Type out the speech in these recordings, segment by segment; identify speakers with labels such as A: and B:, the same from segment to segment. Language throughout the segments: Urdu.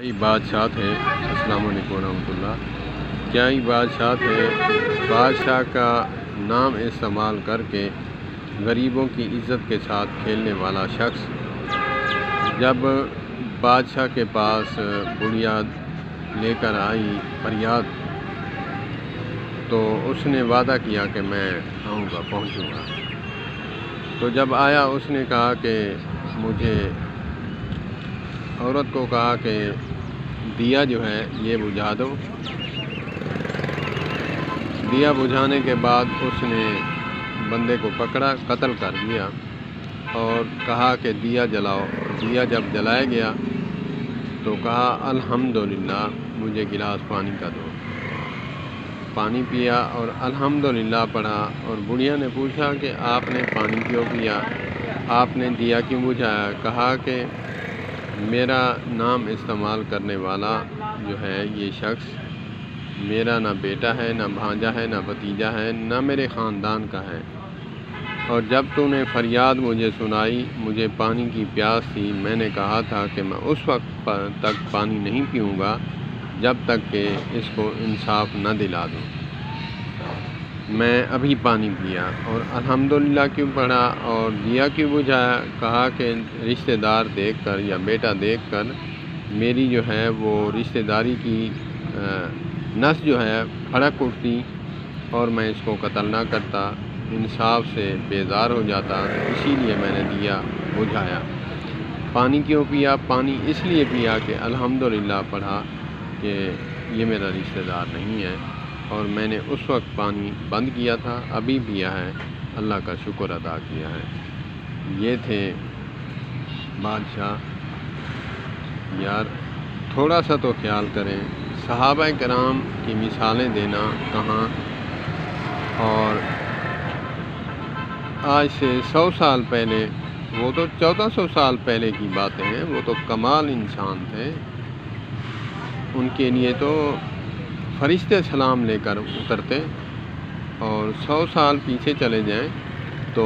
A: کئی بادشاہ تھے۔ السلام علیکم ورحمۃ اللہ۔ کیا ہی بادشاہ تھے، بادشاہ کا نام استعمال کر کے غریبوں کی عزت کے ساتھ کھیلنے والا شخص جب بادشاہ کے پاس بڑھیا لے کر آئی فریاد، تو اس نے وعدہ کیا کہ میں آؤں گا، پہنچوں گا۔ تو جب آیا اس نے کہا کہ مجھے عورت کو کہا کہ دیا جو ہے یہ بجھا دو۔ دیا بجھانے کے بعد اس نے بندے کو پکڑا، قتل کر دیا اور کہا کہ دیا جلاؤ۔ دیا جب جلایا گیا تو کہا الحمدللہ مجھے گلاس پانی کا دو۔ پانی پیا اور الحمدللہ پڑھا، اور بڑھیا نے پوچھا کہ آپ نے پانی کیوں پیا، آپ نے دیا کیوں بجھایا؟ کہا کہ میرا نام استعمال کرنے والا جو ہے یہ شخص میرا نہ بیٹا ہے، نہ بھانجا ہے، نہ بھتیجا ہے، نہ میرے خاندان کا ہے، اور جب تو نے فریاد مجھے سنائی، مجھے پانی کی پیاس تھی، میں نے کہا تھا کہ میں اس وقت تک پانی نہیں پیوں گا جب تک کہ اس کو انصاف نہ دلا دوں۔ میں ابھی پانی پیا اور الحمدللہ کیوں پڑھا اور دیا کیوں بجھایا؟ کہا کہ رشتہ دار دیکھ کر یا بیٹا دیکھ کر میری جو ہے وہ رشتہ داری کی نس جو ہے پھڑک اٹھتی اور میں اس کو قتل نہ کرتا، انصاف سے بیزار ہو جاتا، اسی لیے میں نے دیا بجھایا۔ پانی کیوں پیا؟ پانی اس لیے پیا کہ الحمدللہ پڑھا کہ یہ میرا رشتہ دار نہیں ہے، اور میں نے اس وقت پانی بند کیا تھا، ابھی پیا ہے، اللہ کا شکر ادا کیا ہے۔ یہ تھے بادشاہ۔ یار تھوڑا سا تو خیال کریں، صحابہ کرام کی مثالیں دینا کہاں، اور آج سے 100 سال پہلے، وہ تو 1400 سال پہلے کی باتیں ہیں، وہ تو کمال انسان تھے، ان کے لیے تو فرشتے سلام لے کر اترتے، اور 100 سال پیچھے چلے جائیں تو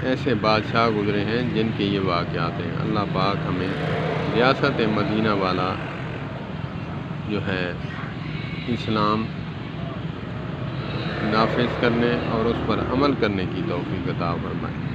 A: ایسے بادشاہ گزرے ہیں جن کے یہ واقعات ہیں۔ اللہ پاک ہمیں ریاست مدینہ والا جو ہے اسلام نافذ کرنے اور اس پر عمل کرنے کی توفیق عطا فرمائے۔